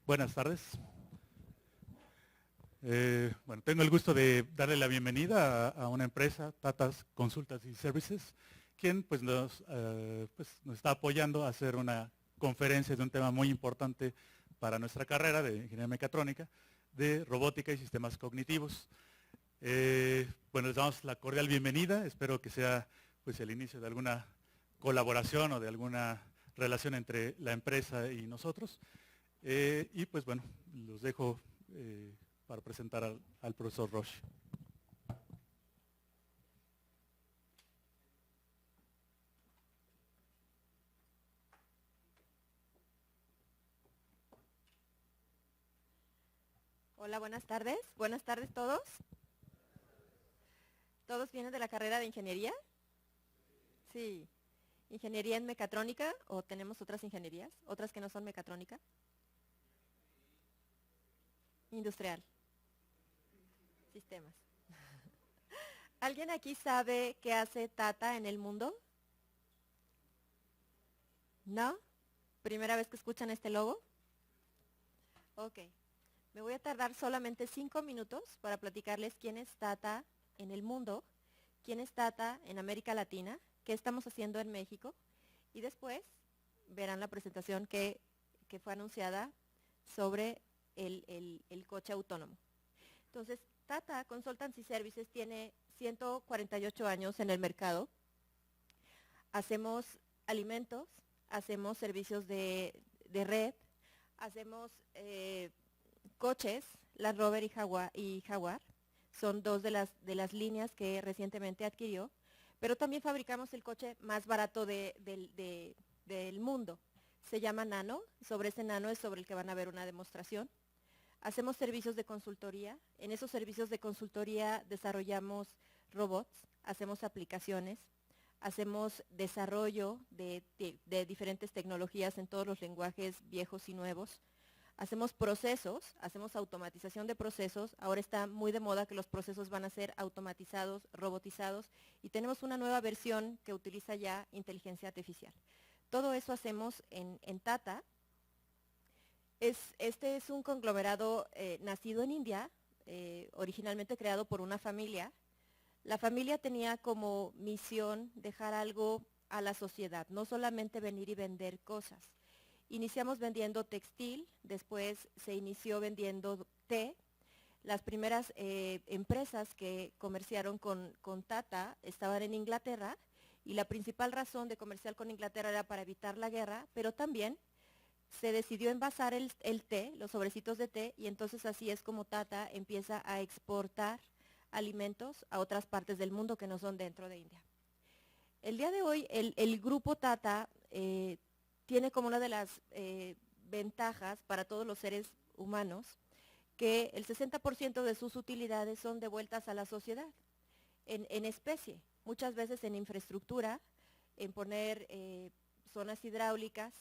Buenas tardes. Bueno, tengo el gusto de darle la bienvenida a una empresa, Tata Consultas y Services, quien nos está apoyando a hacer una conferencia de un tema muy importante para nuestra carrera de Ingeniería Mecatrónica, de robótica y sistemas cognitivos. Bueno, les damos la cordial bienvenida, espero que sea pues el inicio de alguna colaboración o de alguna relación entre la empresa y nosotros. Y pues bueno, los dejo para presentar al profesor Roshy. Hola, buenas tardes. Buenas tardes todos. ¿Todos vienen de la carrera de ingeniería? Sí. ¿Ingeniería en mecatrónica o tenemos otras ingenierías? ¿Otras que no son mecatrónica? Industrial. Sistemas. ¿Alguien aquí sabe qué hace Tata en el mundo? ¿No? ¿Primera vez que escuchan este logo? Ok. Me voy a tardar solamente 5 minutos para platicarles quién es Tata en el mundo, quién es Tata en América Latina, qué estamos haciendo en México, y después verán la presentación que fue anunciada sobre el coche autónomo. Entonces, Tata Consultancy Services tiene 148 años en el mercado. Hacemos alimentos, hacemos servicios de red, hacemos coches, Land Rover y Jaguar. Son dos de las líneas que recientemente adquirió, pero también fabricamos el coche más barato del mundo. Se llama Nano, sobre ese Nano es sobre el que van a ver una demostración. Hacemos servicios de consultoría, en esos servicios de consultoría desarrollamos robots, hacemos aplicaciones, hacemos desarrollo de diferentes tecnologías en todos los lenguajes viejos y nuevos. Hacemos procesos, hacemos automatización de procesos. Ahora está muy de moda que los procesos van a ser automatizados, robotizados, y tenemos una nueva versión que utiliza ya inteligencia artificial. Todo eso hacemos en Tata. Este es un conglomerado nacido en India, originalmente creado por una familia. La familia tenía como misión dejar algo a la sociedad, no solamente venir y vender cosas. Iniciamos vendiendo textil, después se inició vendiendo té. Las primeras empresas que comerciaron con Tata estaban en Inglaterra, y la principal razón de comerciar con Inglaterra era para evitar la guerra, pero también se decidió envasar el té, los sobrecitos de té, y entonces así es como Tata empieza a exportar alimentos a otras partes del mundo que no son dentro de India. El día de hoy el grupo Tata tiene como una de las ventajas para todos los seres humanos que el 60% de sus utilidades son devueltas a la sociedad en especie, muchas veces en infraestructura, en poner zonas hidráulicas,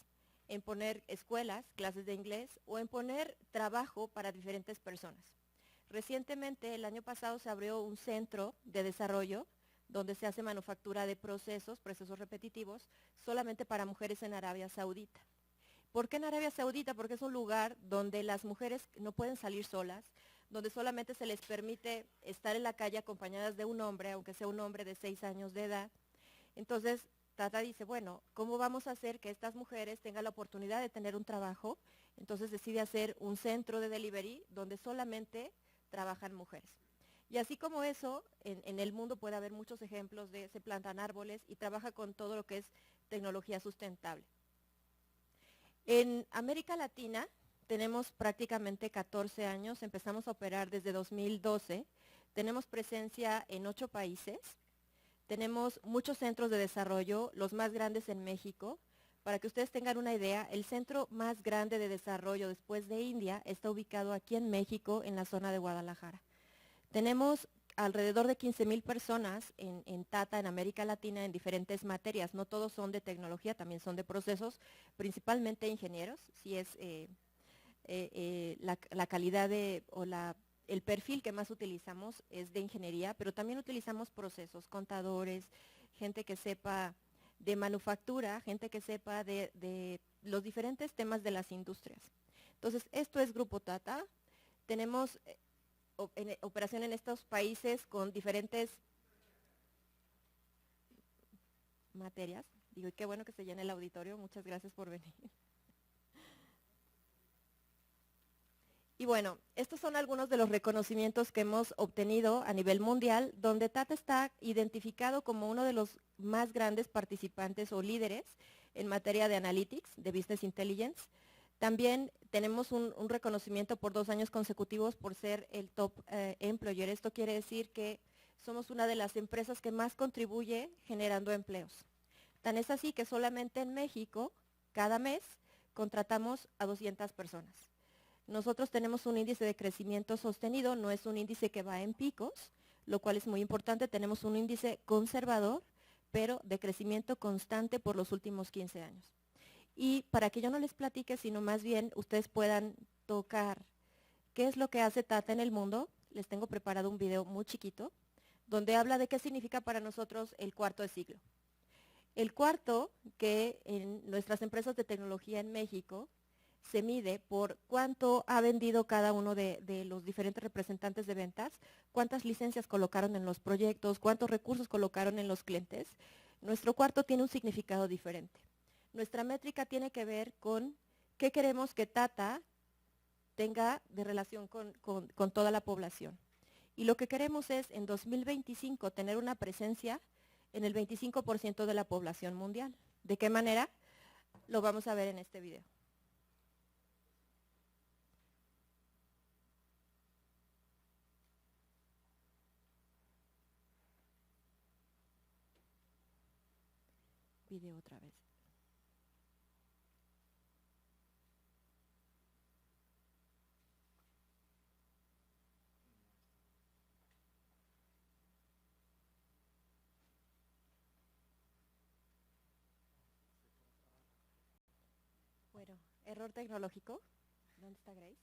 en poner escuelas, clases de inglés, o en poner trabajo para diferentes personas. Recientemente, el año pasado, se abrió un centro de desarrollo donde se hace manufactura de procesos repetitivos, solamente para mujeres en Arabia Saudita. ¿Por qué en Arabia Saudita? Porque es un lugar donde las mujeres no pueden salir solas, donde solamente se les permite estar en la calle acompañadas de un hombre, aunque sea un hombre de 6 años de edad. Entonces, Tata dice, bueno, ¿cómo vamos a hacer que estas mujeres tengan la oportunidad de tener un trabajo? Entonces decide hacer un centro de delivery donde solamente trabajan mujeres. Y así como eso, en el mundo puede haber muchos ejemplos de se plantan árboles y trabaja con todo lo que es tecnología sustentable. En América Latina tenemos prácticamente 14 años, empezamos a operar desde 2012, tenemos presencia en 8 países, tenemos muchos centros de desarrollo, los más grandes en México. Para que ustedes tengan una idea, el centro más grande de desarrollo después de India está ubicado aquí en México, en la zona de Guadalajara. Tenemos alrededor de 15,000 personas en Tata, en América Latina, en diferentes materias. No todos son de tecnología, también son de procesos, principalmente ingenieros. Sí es la calidad el perfil que más utilizamos es de ingeniería, pero también utilizamos procesos, contadores, gente que sepa de manufactura, gente que sepa de los diferentes temas de las industrias. Entonces, esto es Grupo Tata. Tenemos operación en estos países con diferentes materias. Digo, y qué bueno que se llene el auditorio. Muchas gracias por venir. Y bueno, estos son algunos de los reconocimientos que hemos obtenido a nivel mundial, donde Tata está identificado como uno de los más grandes participantes o líderes en materia de analytics, de business intelligence. También tenemos un reconocimiento por 2 años consecutivos por ser el top employer. Esto quiere decir que somos una de las empresas que más contribuye generando empleos. Tan es así que solamente en México, cada mes, contratamos a 200 personas. Nosotros tenemos un índice de crecimiento sostenido, no es un índice que va en picos, lo cual es muy importante. Tenemos un índice conservador, pero de crecimiento constante por los últimos 15 años. Y para que yo no les platique, sino más bien ustedes puedan tocar qué es lo que hace Tata en el mundo, les tengo preparado un video muy chiquito, donde habla de qué significa para nosotros el cuarto de siglo. El cuarto, que en nuestras empresas de tecnología en México se mide por cuánto ha vendido cada uno de los diferentes representantes de ventas, cuántas licencias colocaron en los proyectos, cuántos recursos colocaron en los clientes. Nuestro cuarto tiene un significado diferente. Nuestra métrica tiene que ver con qué queremos que Tata tenga de relación con toda la población. Y lo que queremos es, en 2025, tener una presencia en el 25% de la población mundial. ¿De qué manera? Lo vamos a ver en este video. Video otra vez. Bueno, error tecnológico. ¿Dónde está Grace?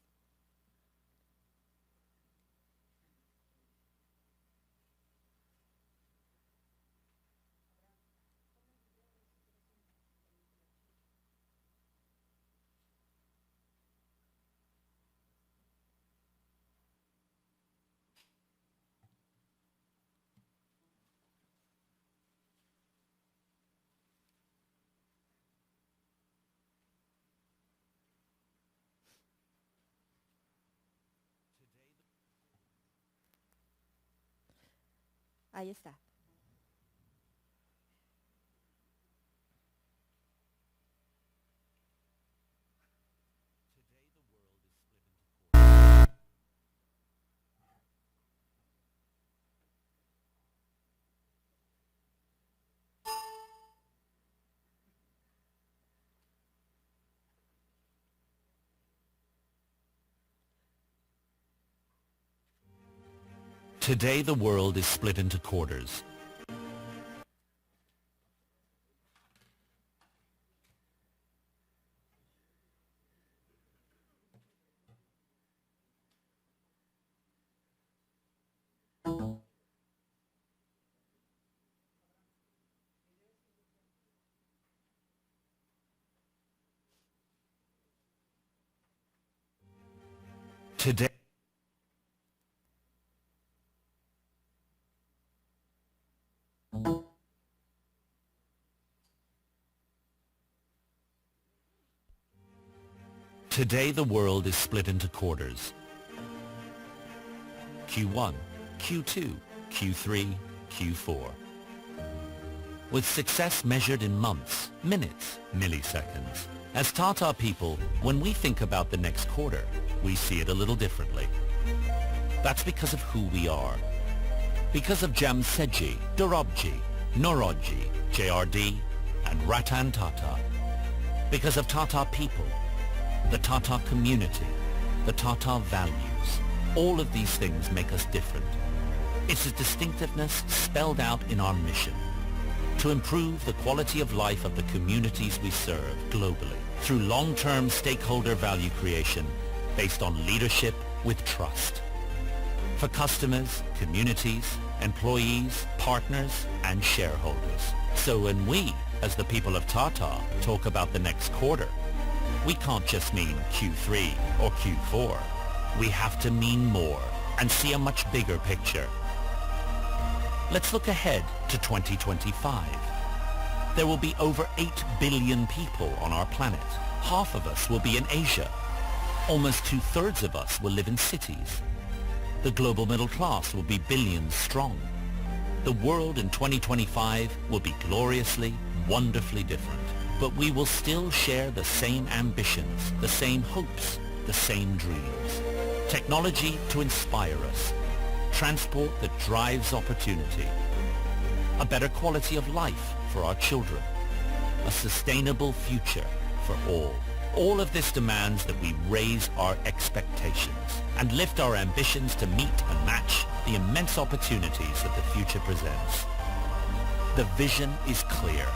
Ahí está. Today the world is split into quarters. Today Today the world is split into quarters. Q1, Q2, Q3, Q4. With success measured in months, minutes, milliseconds. As Tata people, when we think about the next quarter, we see it a little differently. That's because of who we are. Because of Jamsetji, Dorabji, Noroji, JRD, and Ratan Tata. Because of Tata people, the Tata community, the Tata values. All of these things make us different. It's a distinctiveness spelled out in our mission to improve the quality of life of the communities we serve globally through long-term stakeholder value creation based on leadership with trust. For customers, communities, employees, partners, and shareholders. So when we, as the people of Tata, talk about the next quarter, we can't just mean Q3 or Q4. We have to mean more and see a much bigger picture. Let's look ahead to 2025. There will be over 8 billion people on our planet. Half of us will be in Asia. Almost 2/3 of us will live in cities. The global middle class will be billions strong. The world in 2025 will be gloriously, wonderfully different. But we will still share the same ambitions, the same hopes, the same dreams. Technology to inspire us. Transport that drives opportunity. A better quality of life for our children. A sustainable future for all. All of this demands that we raise our expectations and lift our ambitions to meet and match the immense opportunities that the future presents. The vision is clear.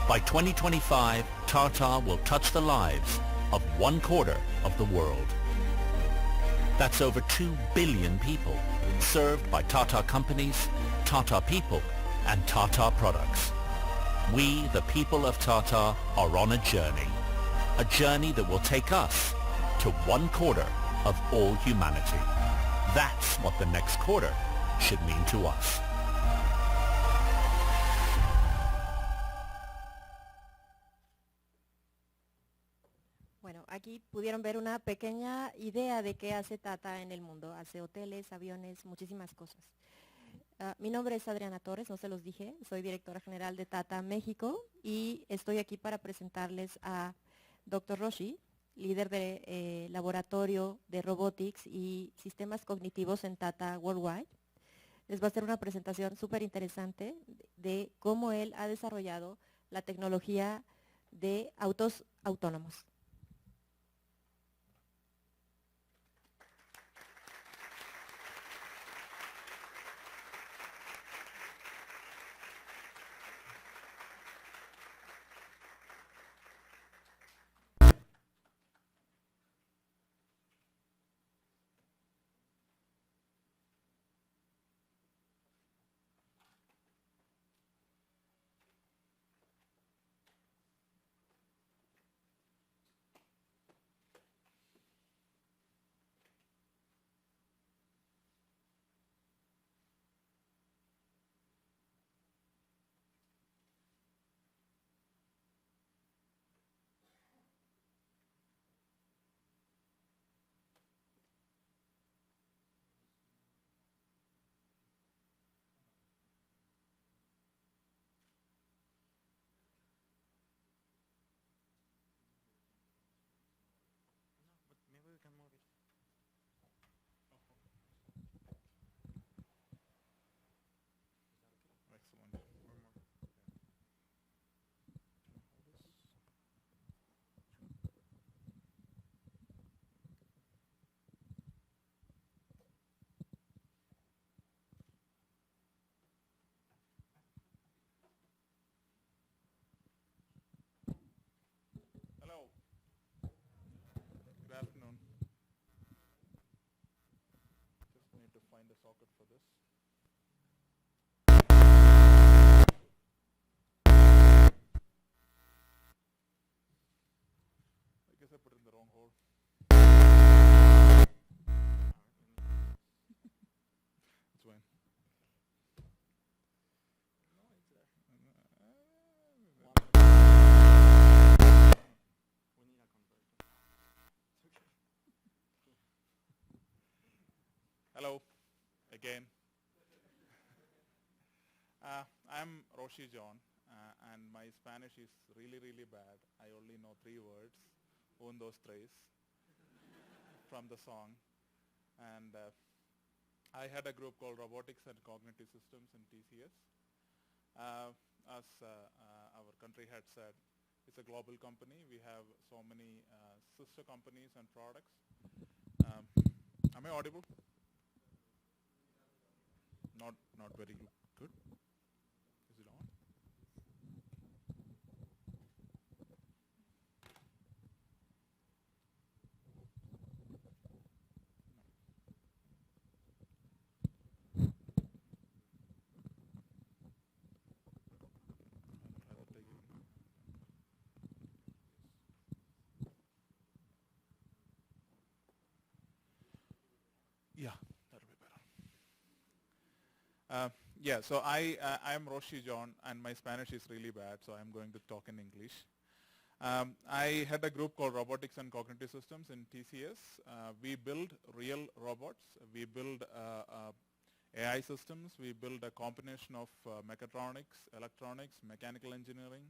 By 2025, Tata will touch the lives of 1/4 of the world. That's over 2 billion people, served by Tata companies, Tata people, and Tata products. We, the people of Tata, are on a journey that will take us to 1/4 of all humanity. That's what the next quarter should mean to us. Bueno, aquí pudieron ver una pequeña idea de qué hace Tata en el mundo. Hace hoteles, aviones, muchísimas cosas. Mi nombre es Adriana Torres, no se los dije, soy directora general de Tata México y estoy aquí para presentarles a Dr. Roshy, líder de laboratorio de robotics y sistemas cognitivos en Tata Worldwide. Les va a hacer una presentación súper interesante de cómo él ha desarrollado la tecnología de autos autónomos. Hello. Good afternoon. Just need to find a socket for this. I guess I put it in the wrong hole. It's fine. Hello, again. I'm Roshy John, and my Spanish is really, really bad. I only know 3 words, un, dos, tres, from the song. And I had a group called Robotics and Cognitive Systems in TCS. As our country had said, it's a global company. We have so many sister companies and products. Am I audible? Not very good. Is it on? Yeah, that'll be better. Yeah, so I'm Roshy John, and my Spanish is really bad, so I'm going to talk in English. I had a group called Robotics and Cognitive Systems in TCS. We build real robots. We build AI systems. We build a combination of mechatronics, electronics, mechanical engineering,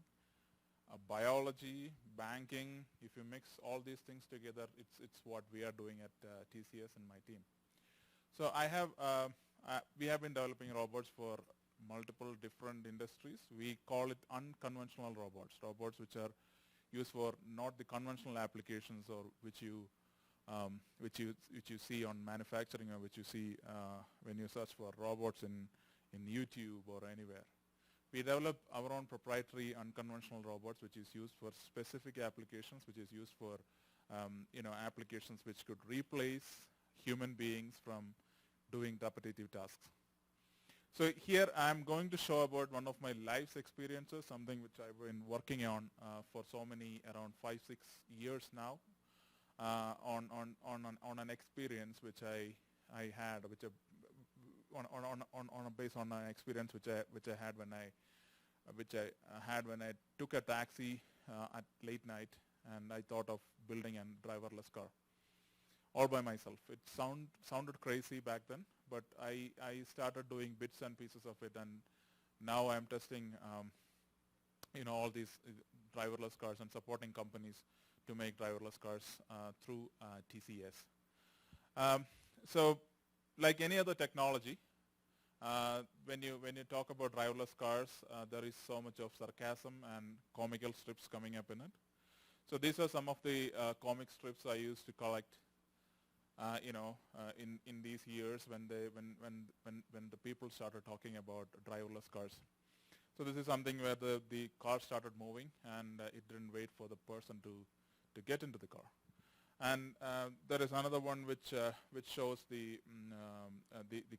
biology, banking. If you mix all these things together, it's what we are doing at TCS and my team. So we have been developing robots for multiple different industries. We call it unconventional robots, robots which are used for not the conventional applications or which you see on manufacturing or which you see when you search for robots in YouTube or anywhere. We develop our own proprietary unconventional robots which is used for specific applications, which is used for applications which could replace human beings from doing repetitive tasks. So here I'm going to show about one of my life's experiences, something which I've been working on for so many, around 5-6 years now, on an experience which I had, based on an experience which I had when I took a taxi at late night, and I thought of building a driverless car all by myself. It sounded crazy back then, but I started doing bits and pieces of it, and now I'm testing all these driverless cars and supporting companies to make driverless cars through TCS. So like any other technology, when you talk about driverless cars, there is so much of sarcasm and comical strips coming up in it. So these are some of the comic strips I used to collect in these years when the people started talking about driverless cars. So this is something where the car started moving, and it didn't wait for the person to get into the car. And there is another one which shows the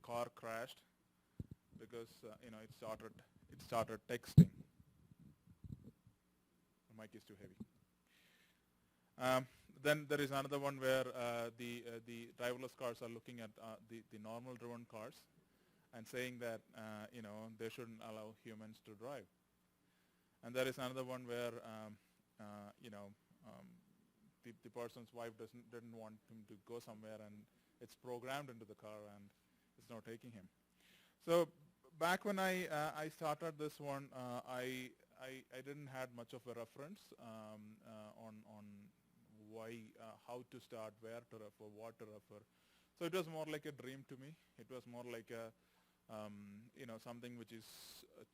car crashed because it started texting. The mic is too heavy. Then there is another one where the driverless cars are looking at the normal driven cars and saying that they shouldn't allow humans to drive. And there is another one where the person's wife didn't want him to go somewhere, and it's programmed into the car and it's not taking him. So back when I started this one, I didn't had much of a reference on why, how to start, where to refer, what to refer. So it was more like a dream to me. It was more like a something which is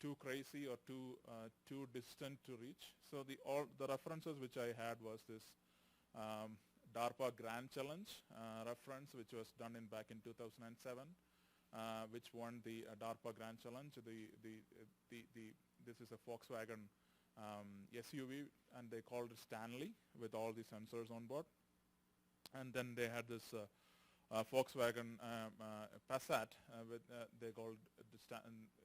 too crazy or too distant to reach. So the references which I had was this DARPA Grand Challenge reference, which was done back in 2007, which won the DARPA Grand Challenge. This is a Volkswagen SUV, and they called it Stanley with all the sensors on board. And then they had this Volkswagen Passat, they called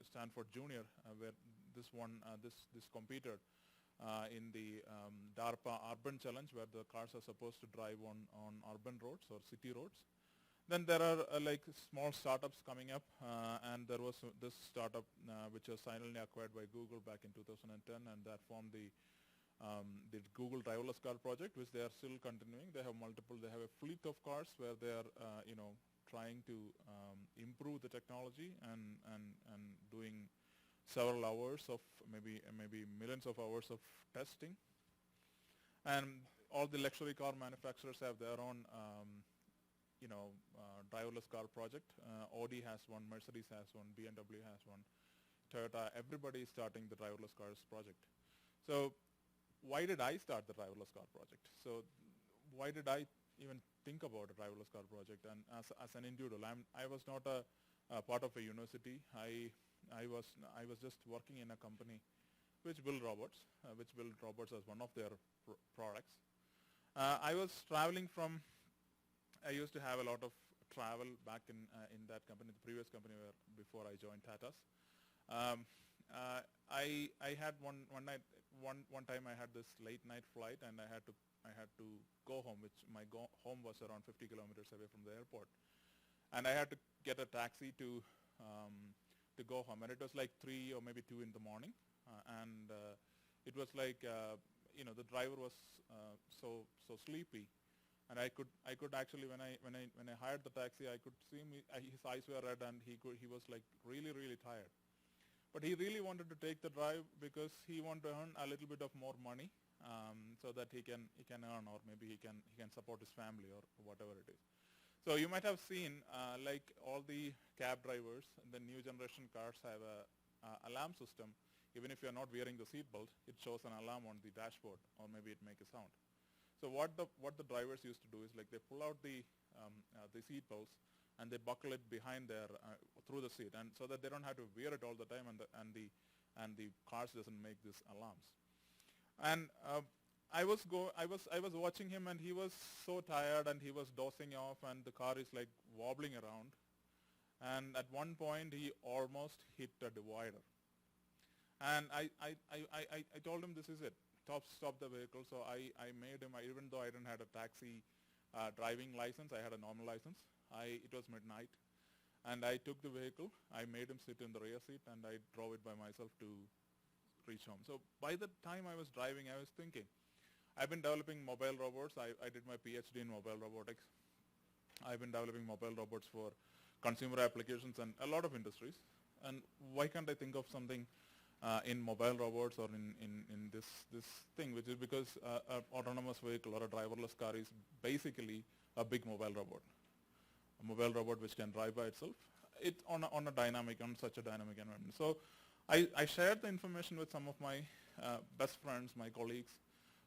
Stanford Junior, where this competed in the DARPA Urban Challenge, where the cars are supposed to drive on urban roads or city roads. Then there are like small startups coming up, and there was this startup which was finally acquired by Google back in 2010, and that formed the Google driverless car project, which they are still continuing. They have a fleet of cars where they are trying to improve the technology and doing several hours of maybe millions of hours of testing. And all the luxury car manufacturers have their own driverless car project. Audi has one, Mercedes has one, BMW has one, Toyota. Everybody is starting the driverless cars project. So why did I start the driverless car project? So why did I even think about a driverless car project? And as an individual, I was not a part of a university. I was just working in a company which built robots, as one of their products. I was traveling from. I used to have a lot of travel back in that company, the previous company before I joined Tata's. I had one time I had this late night flight, and I had to go home, which my home was around 50 kilometers away from the airport. and I had to get a taxi to go home, and it was like 3 or maybe 2 in the morning, and it was like the driver was so sleepy, and I could actually when I hired the taxi, I could see his eyes were red, and he was like really tired. But he really wanted to take the drive because he wanted to earn a little bit of more money, so that he can earn, or maybe he can support his family or whatever it is. So you might have seen like all the cab drivers, the new generation cars have a alarm system. Even if you're not wearing the seatbelt, it shows an alarm on the dashboard, or maybe it makes a sound. So what the drivers used to do is like they pull out the seatbelts and they buckle it behind their through the seat, and so that they don't have to wear it all the time, and the cars doesn't make these alarms. And I was watching him, and he was so tired, and he was dozing off, and the car is like wobbling around, and at one point he almost hit a divider. And I told him, this is it, stop the vehicle. So I made him, even though I didn't have a taxi driving license, I had a normal license. It was midnight, and I took the vehicle, I made him sit in the rear seat, and I drove it by myself to reach home. So by the time I was driving, I was thinking, I've been developing mobile robots. I did my PhD in mobile robotics. I've been developing mobile robots for consumer applications and a lot of industries. And why can't I think of something in mobile robots, or in this thing, which is because an autonomous vehicle or a driverless car is basically a big mobile robot. A mobile robot which can drive by itself. It's on such a dynamic environment. So I shared the information with some of my best friends, my colleagues.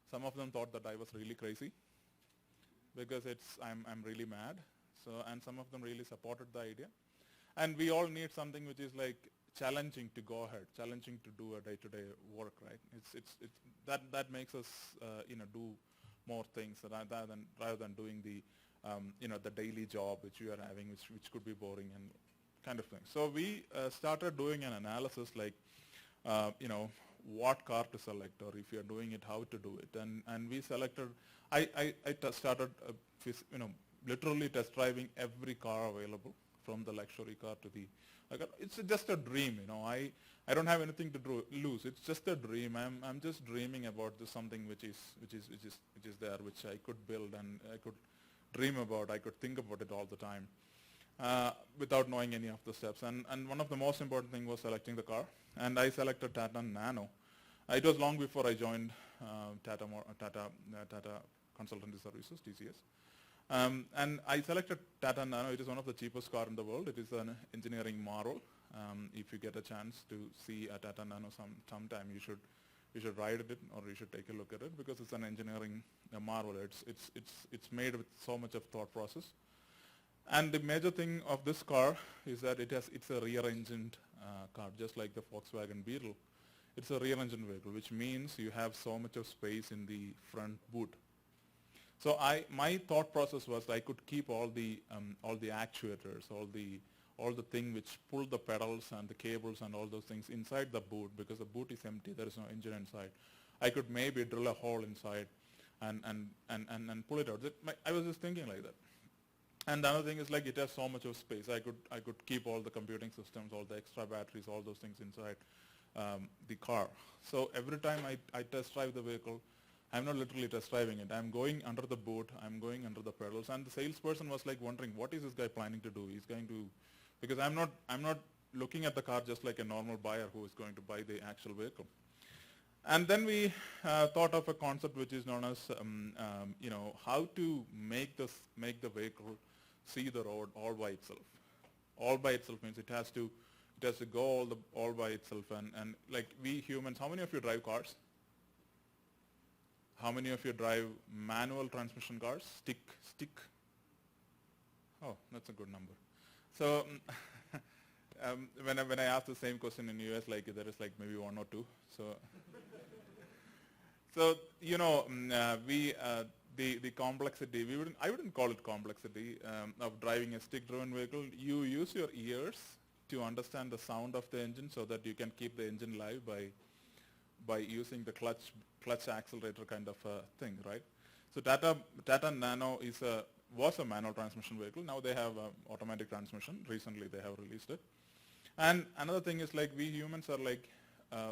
Some of them thought that I was really crazy because I'm really mad. So, and some of them really supported the idea. And we all need something which is like challenging to go ahead, challenging to do a day-to-day work, right? That makes us do more things rather than doing the the daily job which we are having, which could be boring and kind of thing. So we started doing an analysis like what car to select, or if you're doing it, how to do it, and we selected. I started literally test driving every car available, from the luxury car to the. It's just a dream, I don't have anything to lose. It's just a dream. I'm just dreaming about something which is there, which I could build, and I could dream about. I could think about it all the time, without knowing any of the steps. And one of the most important thing was selecting the car, and I selected Tata Nano. It was long before I joined Tata Consultancy Services, TCS. And I selected Tata Nano. It is one of the cheapest car in the world. It is an engineering marvel. If you get a chance to see a Tata Nano sometime, you should ride it, or you should take a look at it, because it's an engineering marvel. It's made with so much of thought process. And the major thing of this car is that it's a rear-engined car, just like the Volkswagen Beetle. It's a rear-engine vehicle, which means you have so much of space in the front boot. So my thought process was I could keep all the actuators, all the thing which pull the pedals and the cables and all those things inside the boot, because the boot is empty. There is no engine inside. I could maybe drill a hole inside and pull it out. I was just thinking like that. And the other thing is, like, it has so much of space. I could keep all the computing systems, all the extra batteries, all those things inside the car. So every time I test drive the vehicle, I'm not literally test driving it. I'm going under the boot. I'm going under the pedals. And the salesperson was like wondering, what is this guy planning to do? He's going to, because I'm not looking at the car just like a normal buyer who is going to buy the actual vehicle. And then we thought of a concept which is known as, how to make the vehicle see the road all by itself. All by itself means it has to go all by itself. And like we humans, how many of you drive cars? How many of you drive manual transmission cars? Stick. Oh, that's a good number. So when I ask the same question in US, like there is like maybe one or two. So the complexity, I wouldn't call it complexity of driving a stick-driven vehicle. You use your ears to understand the sound of the engine, so that you can keep the engine live by using the clutch accelerator kind of thing, right? So Tata Nano is was a manual transmission vehicle. Now they have automatic transmission. Recently they have released it. And another thing is like we humans are like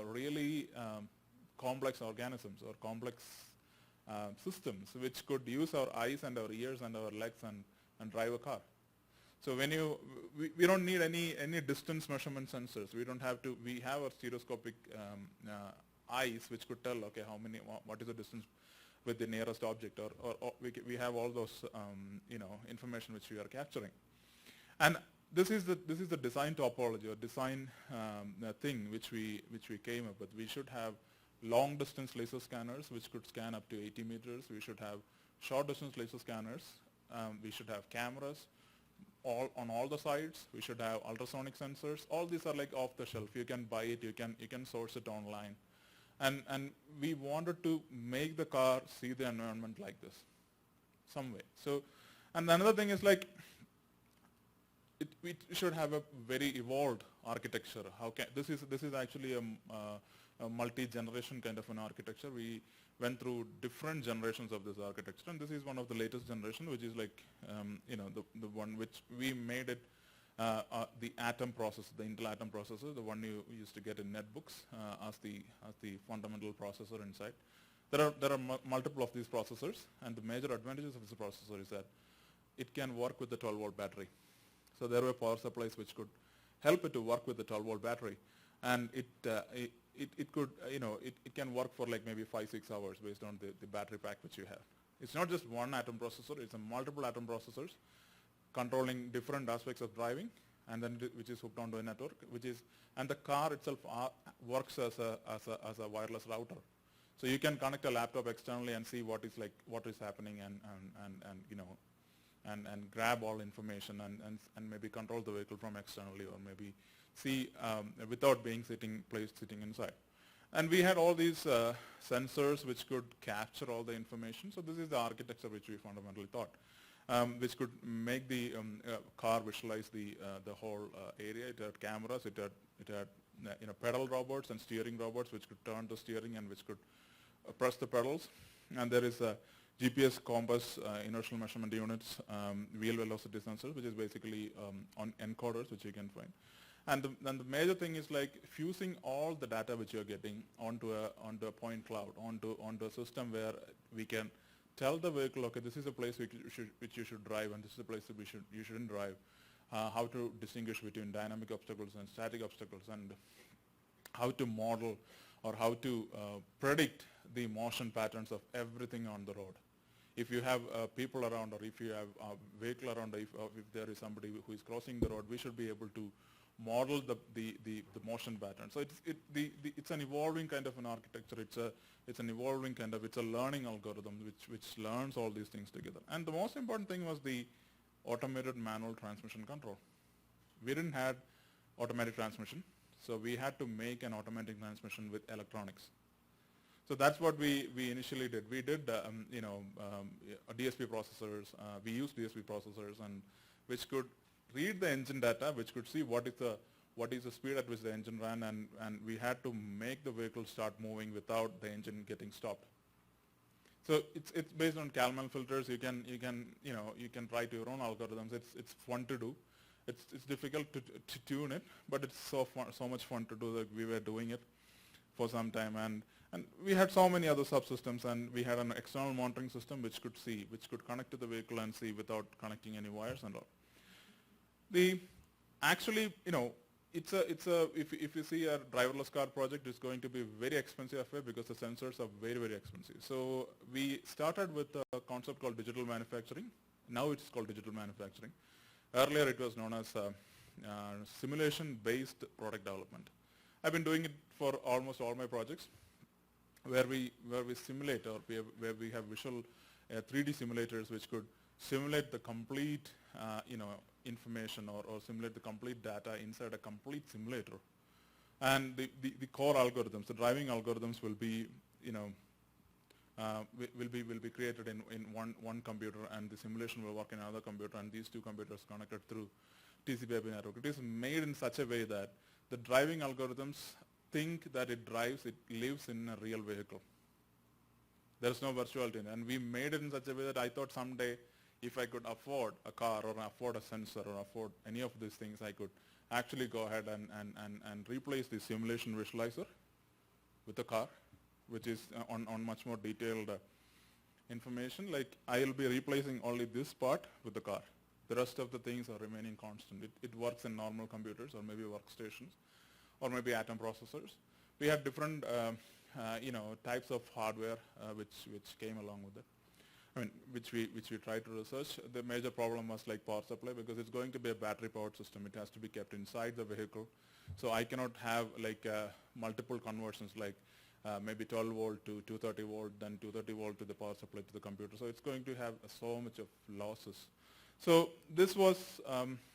really complex organisms or complex systems which could use our eyes and our ears and our legs and drive a car. So when we don't need any distance measurement sensors. We don't have to, we have our stereoscopic eyes which could tell, okay, what is the distance with the nearest object, or we have all those information which we are capturing. And this is the design topology or design thing which we came up with. We should have long distance laser scanners which could scan up to 80 meters. We should have short distance laser scanners. We should have cameras on all the sides. We should have ultrasonic sensors. All these are like off the shelf. You can buy it. You can source it online. And we wanted to make the car see the environment like this, some way. So, and another thing is like, we should have a very evolved architecture. This is actually a multi-generation kind of an architecture. We went through different generations of this architecture, and this is one of the latest generation, which is like the one which we made it the Atom processor, the Intel Atom processor, the one you used to get in netbooks as the fundamental processor inside. There are multiple of these processors, and the major advantages of this processor is that it can work with the 12-volt battery. So there were power supplies which could help it to work with the 12-volt battery, and it could it can work for like maybe 5-6 hours based on the battery pack which you have. It's not just one Atom processor; it's a multiple Atom processors controlling different aspects of driving, and then which is hooked onto a network, and the car itself works as a wireless router. So you can connect a laptop externally and see what is happening and grab all information and maybe control the vehicle from externally, or maybe see without being sitting inside. And we had all these sensors which could capture all the information. So this is the architecture which we fundamentally thought, which could make the car visualize the whole area. It had cameras, it had pedal robots and steering robots which could turn the steering and which could press the pedals. And there is a GPS, compass, inertial measurement units, wheel velocity sensors, which is basically on encoders which you can find. And the major thing is like fusing all the data which you are getting onto a point cloud, onto a system where we can tell the vehicle, okay, this is a place which you should drive, and this is a place that you shouldn't drive. How to distinguish between dynamic obstacles and static obstacles, and how to model or how to predict the motion patterns of everything on the road. If you have people around, or if you have a vehicle around, if there is somebody who is crossing the road, we should be able to model the motion pattern. So it's an evolving kind of an architecture. It's an evolving kind of, it's a learning algorithm which learns all these things together. And the most important thing was the automated manual transmission control. We didn't have automatic transmission, so we had to make an automatic transmission with electronics. So that's what we initially did. We did DSP processors. We used DSP processors, and which could read the engine data, which could see what is the speed at which the engine ran, and we had to make the vehicle start moving without the engine getting stopped. So it's based on Kalman filters. You can write your own algorithms. It's fun to do. It's difficult to tune it, but it's so much fun to do that we were doing it for some time, and we had so many other subsystems, and we had an external monitoring system which could connect to the vehicle and see without connecting any wires and all. If you see a driverless car project, it's going to be very expensive affair because the sensors are very, very expensive. So we started with a concept called digital manufacturing. Now it's called digital manufacturing. Earlier it was known as simulation-based product development. I've been doing it for almost all my projects, where we simulate, or where we have visual 3D simulators which could simulate the complete information or simulate the complete data inside a complete simulator. And the core algorithms, the driving algorithms will be will be created in one computer, and the simulation will work in another computer, and these two computers connected through TCP/IP network. It is made in such a way that the driving algorithms think that it lives in a real vehicle. There's no virtuality in it. And we made it in such a way that I thought someday if I could afford a car or afford a sensor or afford any of these things, I could actually go ahead and replace the simulation visualizer with the car, which is on much more detailed information. Like I'll be replacing only this part with the car. The rest of the things are remaining constant. It works in normal computers or maybe workstations or maybe Atom processors. We had different types of hardware which came along with it. I mean, which we tried to research. The major problem was like power supply, because it's going to be a battery powered system. It has to be kept inside the vehicle. So I cannot have like multiple conversions, like maybe 12 volt to 230 volt, then 230 volt to the power supply to the computer. So it's going to have so much of losses. So this was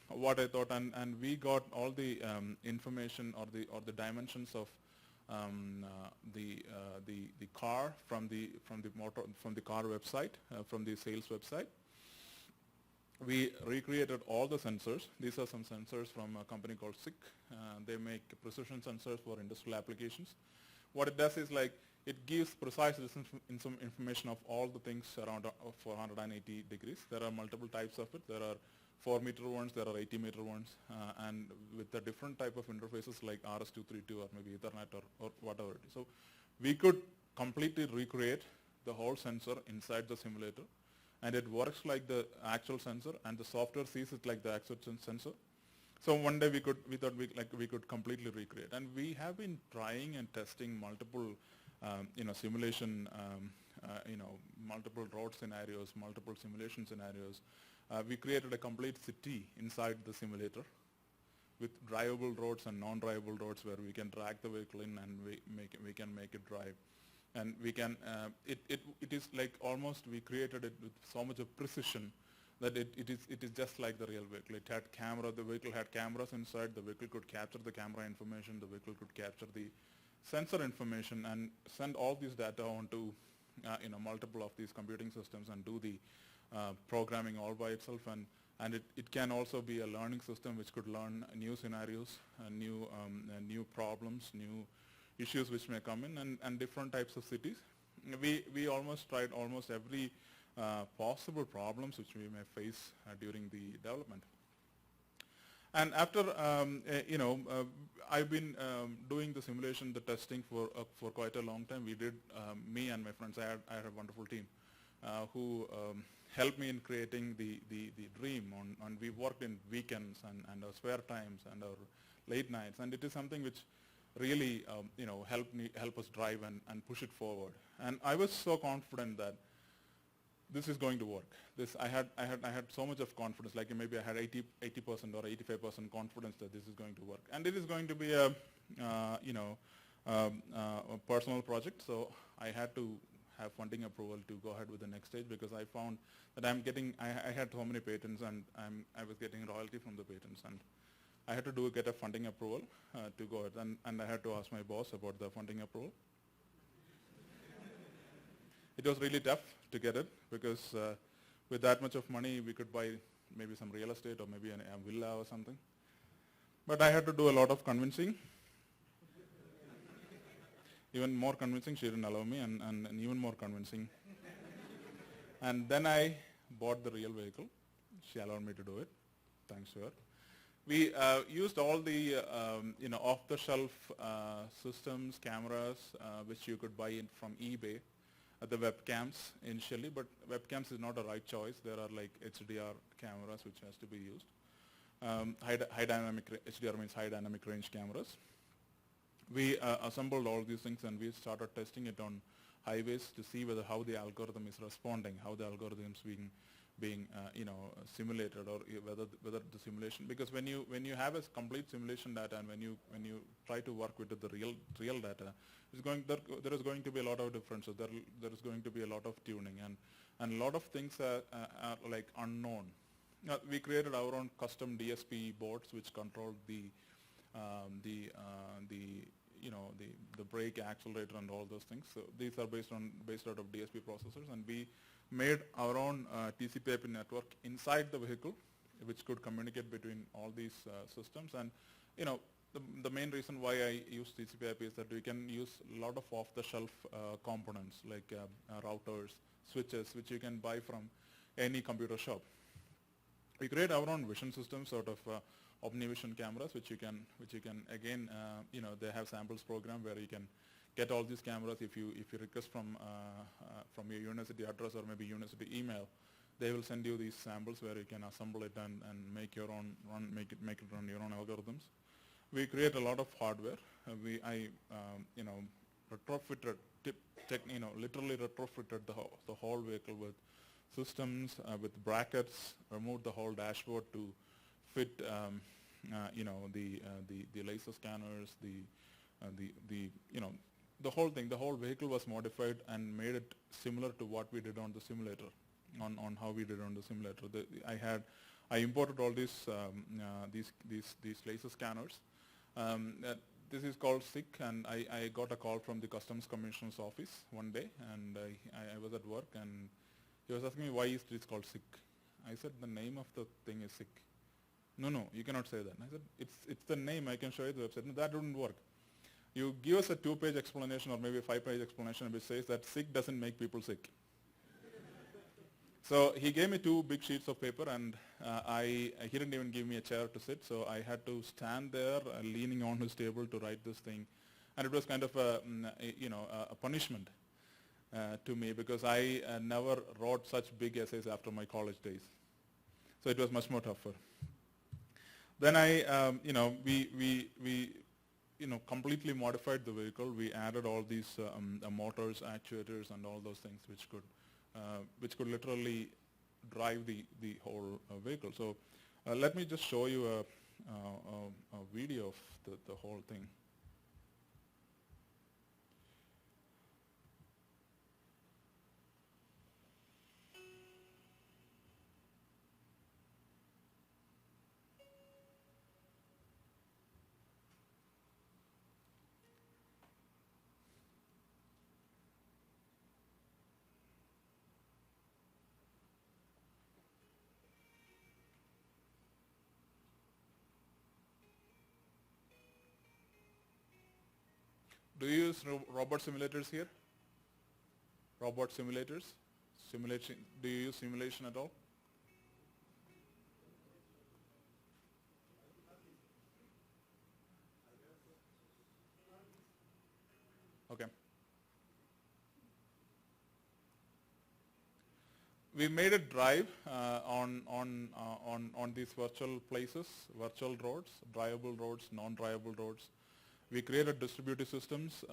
what I thought, and we got all the information or the dimensions of the car from the car website, from the sales website. We recreated all the sensors. These are some sensors from a company called SICK. They make precision sensors for industrial applications. What it does is like it gives precise information of all the things around 480 degrees. There are multiple types of it. There are 4-meter ones, there are 80-meter ones, and with the different type of interfaces like RS-232 or maybe Ethernet or whatever it is. So we could completely recreate the whole sensor inside the simulator, and it works like the actual sensor, and the software sees it like the actual sensor. So one day we thought we could completely recreate, and we have been trying and testing multiple simulation, multiple road scenarios, multiple simulation scenarios. We created a complete city inside the simulator with drivable roads and non-drivable roads, where we can drag the vehicle in and we can make it drive. And we can, it is like almost we created it with so much of precision that it is just like the real vehicle. It had camera, the vehicle had cameras inside, the vehicle could capture the camera information, the vehicle could capture the sensor information and send all these data onto multiple of these computing systems and do the programming all by itself, and it can also be a learning system which could learn new scenarios, new problems, new issues which may come in, and different types of cities. We almost tried almost every possible problems which we may face during the development. And after I've been doing the simulation, the testing for quite a long time. We did, me and my friends, I had a wonderful team who helped me in creating the dream. On we worked in weekends and our spare times and our late nights, and it is something which really help us drive and push it forward. And I was so confident that this is going to work. I had so much of confidence, like maybe I had 80% or 85% confidence that this is going to work. And it is going to be a personal project, so I had to have funding approval to go ahead with the next stage, because I found that I had so many patents, and I was getting royalty from the patents, and I had to get a funding approval to go ahead, and I had to ask my boss about the funding approval. It was really tough to get it, because with that much of money we could buy maybe some real estate or maybe a villa or something. But I had to do a lot of convincing. Even more convincing, she didn't allow me, and even more convincing. And then I bought the real vehicle. She allowed me to do it, thanks to her. We used all the off-the-shelf systems, cameras, which you could buy from eBay. The webcams initially, but webcams is not a right choice. There are like HDR cameras which has to be used. High dynamic HDR means high dynamic range cameras. We assembled all these things, and we started testing it on highways to see how the algorithm is responding, how the algorithm is being simulated, or whether the simulation, because when you have a complete simulation data, and when you try to work with the real data, there is going to be a lot of differences. There is going to be a lot of tuning, and a lot of things are like unknown. Now, we created our own custom DSP boards which control the brake, accelerator, and all those things. So these are based out of DSP processors, and we made our own TCP/IP network inside the vehicle, which could communicate between all these systems. And the main reason why I use TCP/IP is that we can use a lot of off-the-shelf components like routers, switches, which you can buy from any computer shop. We create our own vision systems out of OmniVision cameras, which you can again, they have samples program where you can get all these cameras. If you request from your university address or maybe university email, they will send you these samples where you can assemble it and make your own make it run your own algorithms. We create a lot of hardware. Retrofitted, literally retrofitted the whole vehicle with systems, with brackets, removed the whole dashboard to fit, the laser scanners, the whole thing. The whole vehicle was modified and made it similar to what we did on the simulator, on how we did on the simulator. I imported all these laser scanners. This is called SICK, and I got a call from the Customs Commissioner's office one day, and I was at work, and he was asking me, why is this called SICK? I said, the name of the thing is SICK. No, you cannot say that. I said, it's the name, I can show you the website. No, that wouldn't work. You give us a 2-page explanation or maybe a 5-page explanation which says that SICK doesn't make people sick. So he gave me 2 big sheets of paper, and he didn't even give me a chair to sit, so I had to stand there leaning on his table to write this thing. And it was kind of a punishment to me, because I never wrote such big essays after my college days. So it was much more tougher. Then we completely modified the vehicle. We added all these motors, actuators, and all those things which could literally drive the whole vehicle. So let me just show you a video of the whole thing. Do you use robot simulators here? Robot simulators? Simulation? Do you use simulation at all? Okay. We made it drive on these virtual places, virtual roads, drivable roads, non-drivable roads. We created distributed systems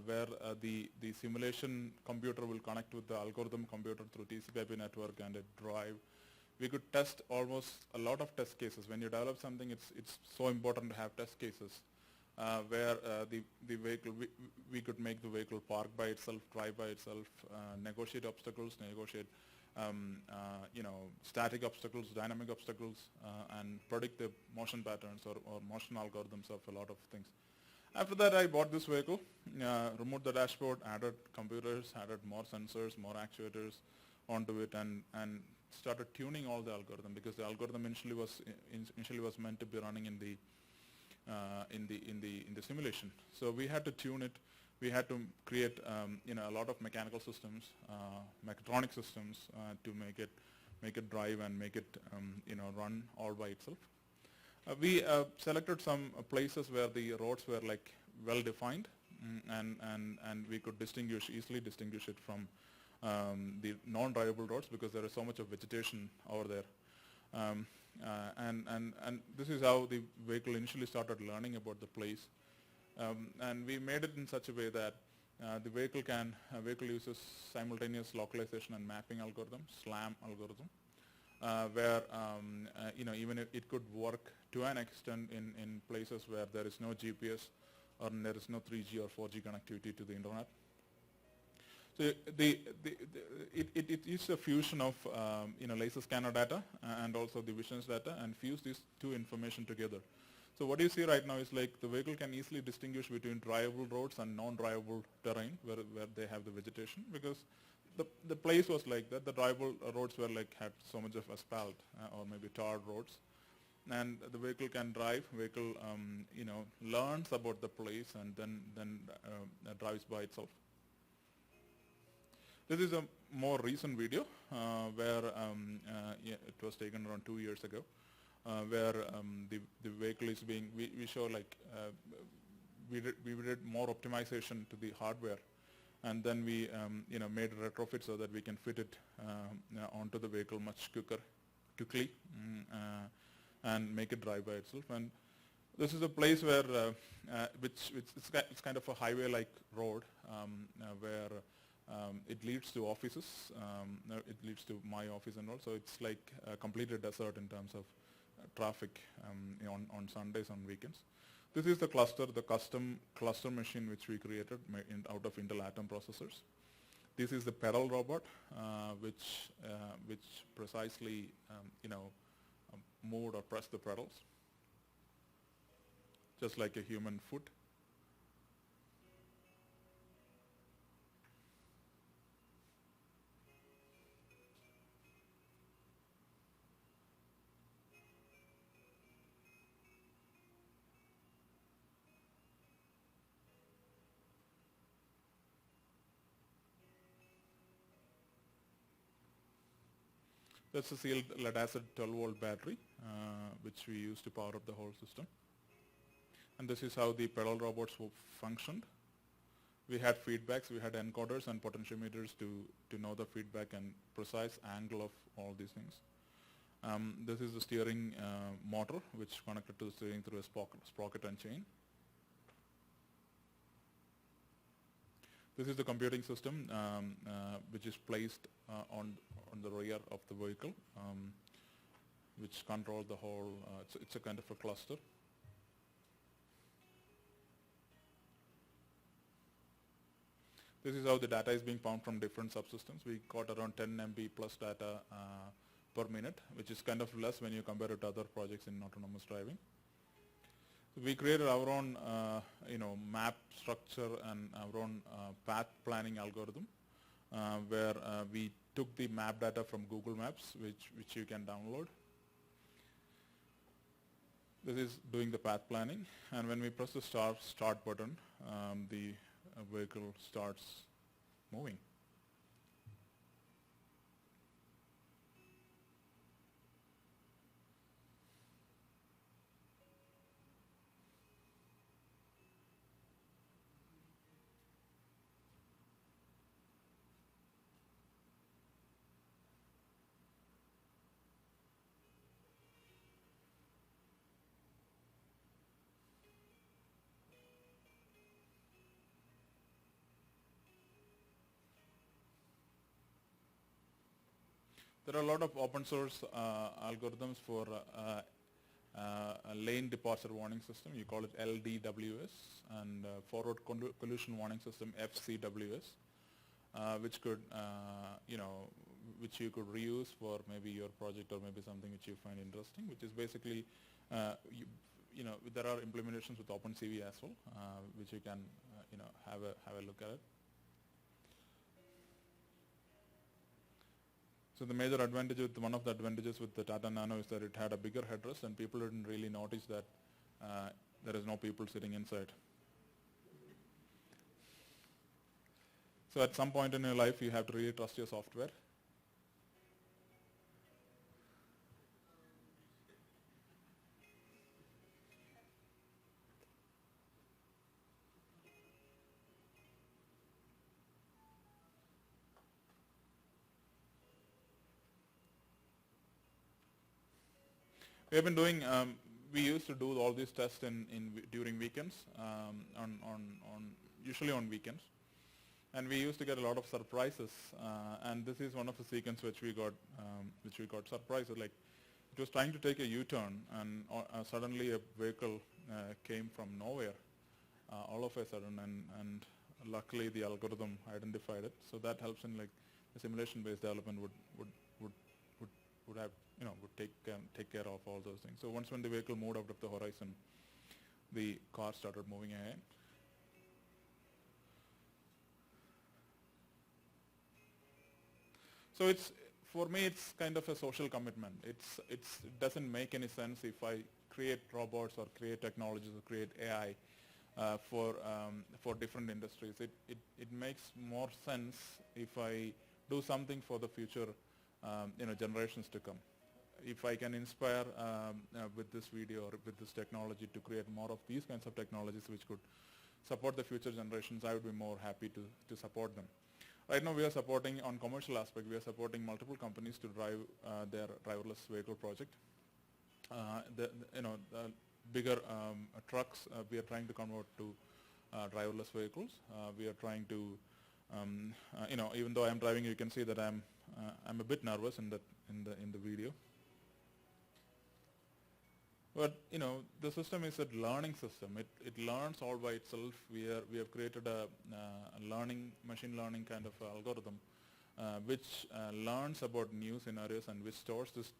where the simulation computer will connect with the algorithm computer through TCP/IP network and it drive. We could test almost a lot of test cases. When you develop something, it's so important to have test cases where the vehicle, we could make the vehicle park by itself, drive by itself, negotiate obstacles, negotiate static obstacles, dynamic obstacles, and predict the motion patterns or motion algorithms of a lot of things. After that, I bought this vehicle, removed the dashboard, added computers, added more sensors, more actuators onto it, and started tuning all the algorithm, because the algorithm initially was meant to be running in the simulation. So we had to tune it. We had to create a lot of mechanical systems, mechatronic systems to make it drive and make it run all by itself. We selected some places where the roads were like well defined, and we could easily distinguish it from the non-drivable roads, because there is so much of vegetation over there. And this is how the vehicle initially started learning about the place. And we made it in such a way that the vehicle uses simultaneous localization and mapping algorithm, SLAM algorithm, where even if it could work to an extent in places where there is no GPS or there is no 3G or 4G connectivity to the internet. So it is a fusion of laser scanner data and also the visions data, and fuse these two information together. So what you see right now is like the vehicle can easily distinguish between drivable roads and non-drivable terrain where they have the vegetation, because the place was like that. The drivable roads were had so much of asphalt or maybe tarred roads, and the vehicle can drive. Vehicle learns about the place and then drives by itself. This is a more recent video where yeah, it was taken around 2 years ago, where the vehicle is being, we show like, we did more optimization to the hardware, and then we made a retrofit so that we can fit it onto the vehicle much quickly, and make it drive by itself. And this is a place where it's kind of a highway-like road, where it leads to offices. It leads to my office and all. So it's like a complete desert in terms of traffic on Sundays, on weekends. This is the cluster, the custom cluster machine which we created out of Intel Atom processors. This is the pedal robot, which precisely moved or pressed the pedals, just like a human foot. That's a sealed lead acid 12-volt battery, which we use to power up the whole system. And this is how the pedal robots functioned. We had feedbacks, we had encoders and potentiometers to know the feedback and precise angle of all these things. This is the steering motor, which connected to the steering through a sprocket and chain. This is the computing system, which is placed on the rear of the vehicle, which control the whole, it's a kind of a cluster. This is how the data is being pumped from different subsystems. We got around 10 MB plus data per minute, which is kind of less when you compare it to other projects in autonomous driving. So we created our own map structure and our own path planning algorithm, where we took the map data from Google Maps, which you can download. This is doing the path planning, and when we press the start button, the vehicle starts moving. There are a lot of open source algorithms for a lane departure warning system. You call it LDWS, and forward collision warning system FCWS, which could which you could reuse for maybe your project or maybe something which you find interesting. Which is basically there are implementations with OpenCV as well, which you can have a look at it. So the major advantage one of the advantages with the Tata Nano is that it had a bigger headrest, and people didn't really notice that there is no people sitting inside. So at some point in your life, you have to really trust your software. We have been doing, we used to do all these tests during weekends, usually on weekends. And we used to get a lot of surprises, and this is one of the sequences which we got surprised. Like, it was trying to take a U-turn, and suddenly a vehicle came from nowhere, all of a sudden, and luckily the algorithm identified it. So that helps in, like, the simulation-based development would have would take care of all those things. So once when the vehicle moved out of the horizon, the car started moving ahead. So for me it's kind of a social commitment. It doesn't make any sense if I create robots or create technologies or create AI for different industries. It makes more sense if I do something for the future generations to come. If I can inspire with this video or with this technology to create more of these kinds of technologies which could support the future generations, I would be more happy to support them. Right now we are supporting, on commercial aspect, we are supporting multiple companies to drive their driverless vehicle project. The bigger trucks we are trying to convert to driverless vehicles. We are trying to, even though I am driving, you can see that I'm a bit nervous in the video. But the system is a learning system. It learns all by itself. We have created a machine learning kind of algorithm, which learns about new scenarios and which stores this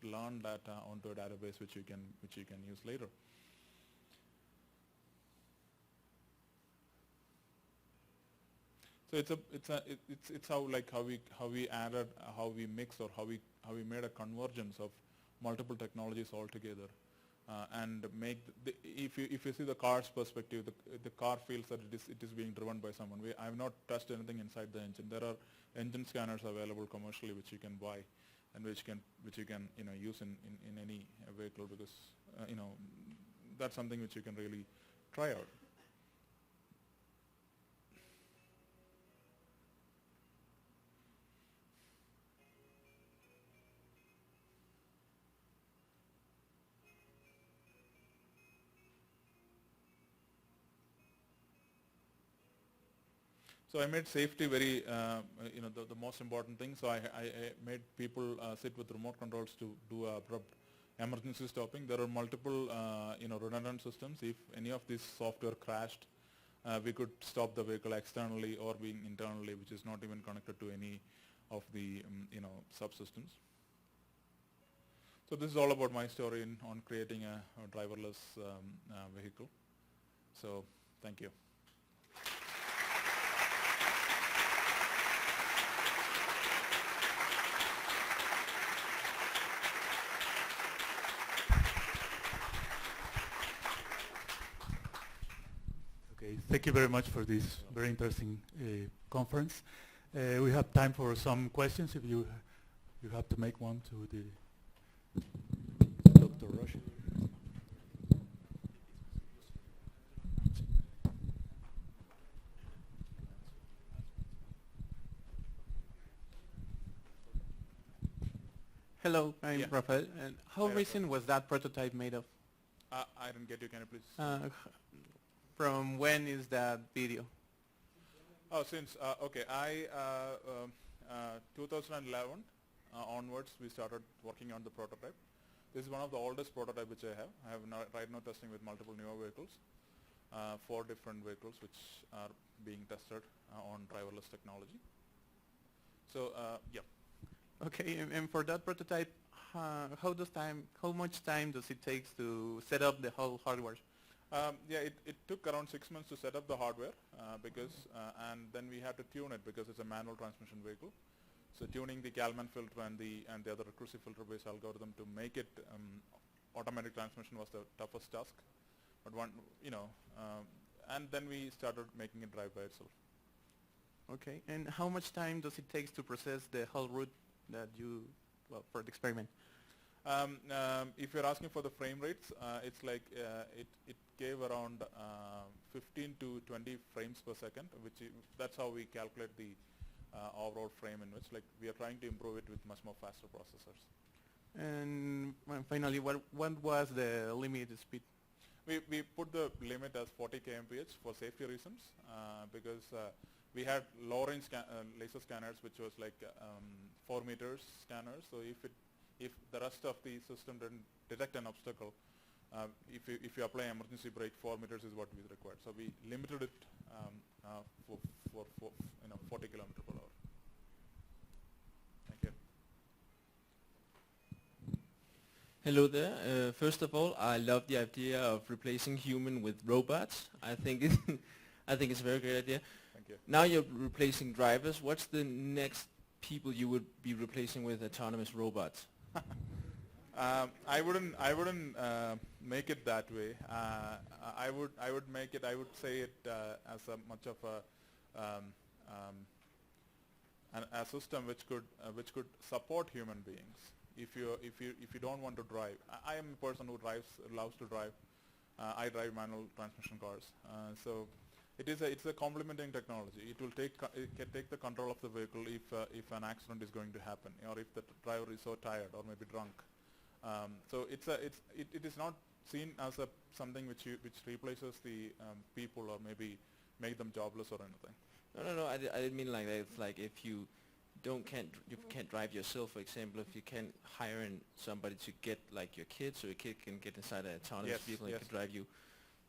learned data onto a database which you can use later. So it's how we added, how we mix, or how we made a convergence of multiple technologies all together. And make if you see the car's perspective, the car feels that it is being driven by someone. I have not touched anything inside the engine. There are engine scanners available commercially which you can buy, and which you can use in any vehicle, because that's something which you can really try out. So I made safety very, the most important thing. So I made people sit with remote controls to do abrupt emergency stopping. There are multiple, redundant systems. If any of this software crashed, we could stop the vehicle externally or being internally, which is not even connected to any of the, subsystems. So this is all about my story on creating a driverless vehicle. So thank you. Okay, thank you very much for this very interesting conference. We have time for some questions if you have to make one to the Dr. Roshy. Hello, I'm Rafael. And how recent was that prototype made of? I didn't get you. Can you please? From when is that video? Oh, since 2011 onwards, we started working on the prototype. This is one of the oldest prototype which I have. I have right now testing with multiple newer vehicles, 4 different vehicles which are being tested on driverless technology. So yeah. Okay, and for that prototype, how much time does it take to set up the whole hardware? It took around 6 months to set up the hardware and then we had to tune it because it's a manual transmission vehicle. So tuning the Kalman filter and the other recursive filter based algorithm to make it automatic transmission was the toughest task. But and then we started making it drive by itself. Okay, and how much time does it take to process the whole route that for the experiment? If you're asking for the frame rates, it's like it gave around 15 to 20 frames per second, that's how we calculate the overall frame in which we are trying to improve it with much more faster processors. And finally, what was the limited speed? We put the limit as 40 kmph for safety reasons because we had low-range laser scanners which was 4 meters scanners. So if the rest of the system didn't detect an obstacle, if you apply emergency brake, 4 meters is what we required. So we limited it for 40 kilometers per hour. Thank you. Hello there. First of all, I love the idea of replacing human with robots. I think it's a very great idea. Thank you. Now you're replacing drivers. What's the next people you would be replacing with autonomous robots? I wouldn't make it that way. I would make it. I would say it as a much of um, um, a system which could support human beings. If you don't want to drive, I am a person who loves to drive. I drive manual transmission cars. So it's a complementing technology. It will it can take the control of the vehicle if an accident is going to happen, or if the driver is so tired or maybe drunk. So it is not seen as something which replaces the people or maybe make them jobless or anything. No. I didn't mean like that. It's like if you can't drive yourself, for example, if you can't hire somebody to get like your kid, so your kid can get inside an autonomous vehicle and can drive you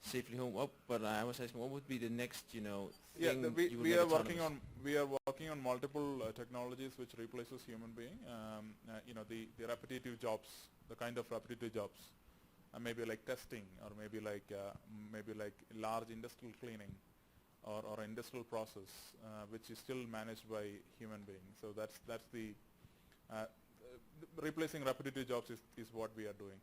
safely home. But I was asking, what would be the next, thing we are working on multiple technologies which replaces human being. The repetitive jobs, the kind of repetitive jobs, maybe like testing, or maybe like large industrial cleaning, or industrial process, which is still managed by human beings. So that's the replacing repetitive jobs is what we are doing.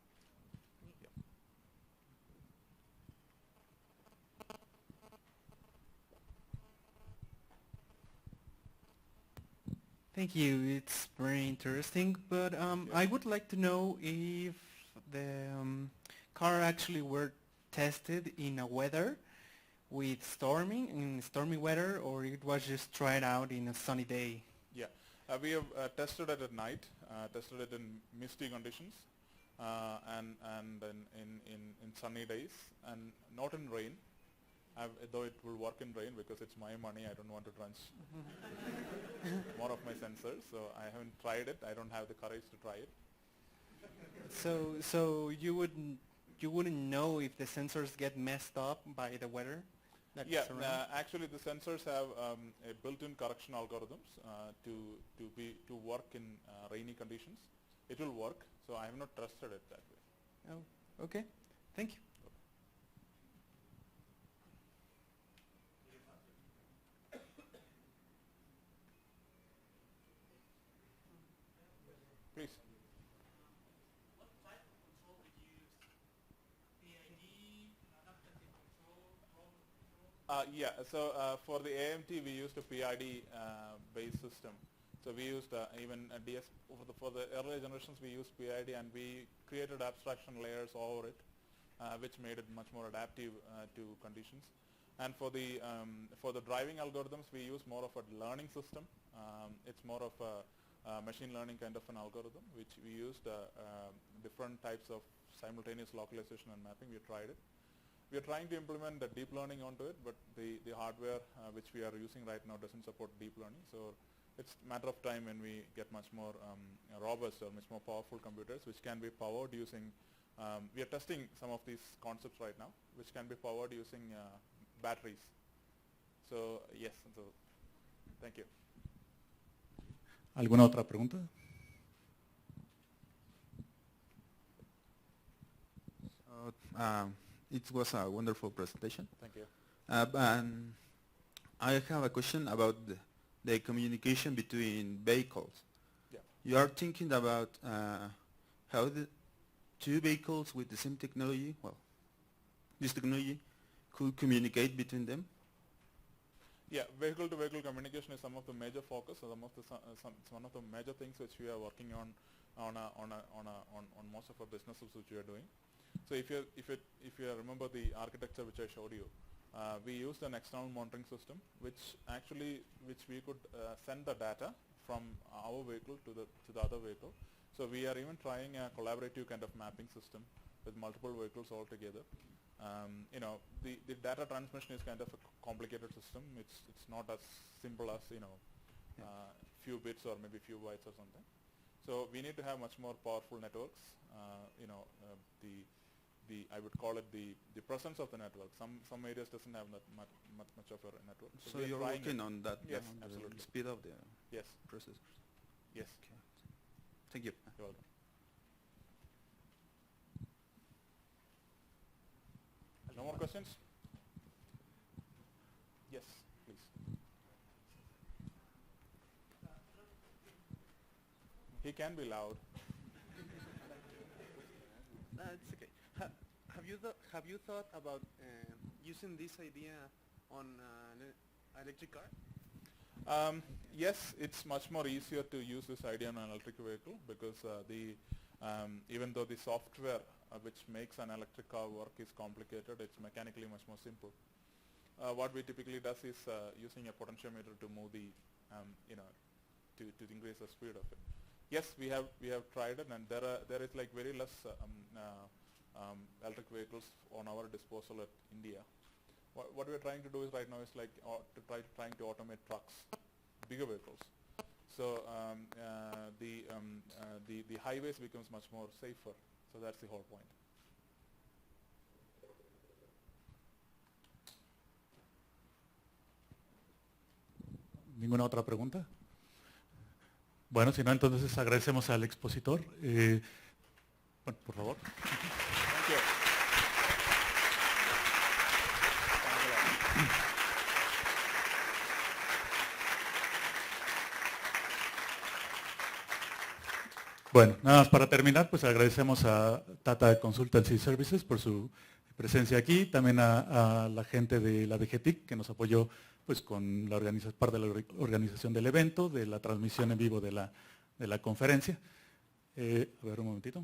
Thank you. It's very interesting, but I would like to know if the car actually were tested in a weather with stormy weather, or it was just tried out in a sunny day. Yeah, we have tested it at night, tested it in misty conditions, and in sunny days, and not in rain. Though it will work in rain because it's my money, I don't want to drench more of my sensors, so I haven't tried it. I don't have the courage to try it. So you wouldn't know if the sensors get messed up by the weather? Actually the sensors have a built-in correction algorithms to work in rainy conditions. It will work, so I have not trusted it that way. Oh, okay. Thank you. Please. What type of control did you use? PID, adaptive control, robot control? For the AMT we used a PID based system. So we used even a DS for the earlier generations. We used PID, and we created abstraction layers over it, which made it much more adaptive to conditions. And for the driving algorithms, we use more of a learning system. It's more of a machine learning kind of an algorithm, which we used different types of simultaneous localization and mapping. We tried it. We are trying to implement the deep learning onto it, but the hardware which we are using right now doesn't support deep learning. So it's a matter of time when we get much more robust or much more powerful computers, which can be powered using, we are testing some of these concepts right now, which can be powered using batteries. So yes, so thank you. ¿Alguna otra pregunta? It was a wonderful presentation. Thank you. And I have a question about the communication between vehicles. Yeah. You are thinking about how the two vehicles with the same technology, this technology, could communicate between them? Yeah, vehicle-to-vehicle communication is some of the major focus, one of the major things which we are working on most of our businesses which we are doing. So if you remember the architecture which I showed you, we used an external monitoring system which we could send the data from our vehicle to the other vehicle. So we are even trying a collaborative kind of mapping system with multiple vehicles all together. The data transmission is kind of a complicated system. It's not as simple as few bits or maybe few bytes or something. So we need to have much more powerful networks. I would call it the presence of the network. Some areas doesn't have that much of a network. So you're working on that? Yes, on absolutely. The speed of the Yes. processors. Yes. Okay. Thank you. You're welcome. No more questions? Yes, please. He can be loud. It's okay. Have you thought about using this idea on an electric car? Yes, it's much more easier to use this idea on an electric vehicle because even though the software which makes an electric car work is complicated, it's mechanically much more simple. What we typically does is using a potentiometer to move the, to increase the speed of it. Yes, we have tried it, and there is like very less electric vehicles on our disposal at India. What we are trying to do is right now is like trying to automate trucks, bigger vehicles. So the highways becomes much more safer. So that's the whole point. ¿Ninguna otra pregunta? Bueno, si no, entonces agradecemos al expositor. Bueno, por favor. Thank you. Bueno, nada más para terminar, pues agradecemos a Tata Consultancy Services por su presencia aquí, también a la gente de la DGTIC que nos apoyó pues con la parte de la organización del evento, de la transmisión en vivo de la conferencia. A ver un momentito.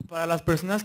Para las personas que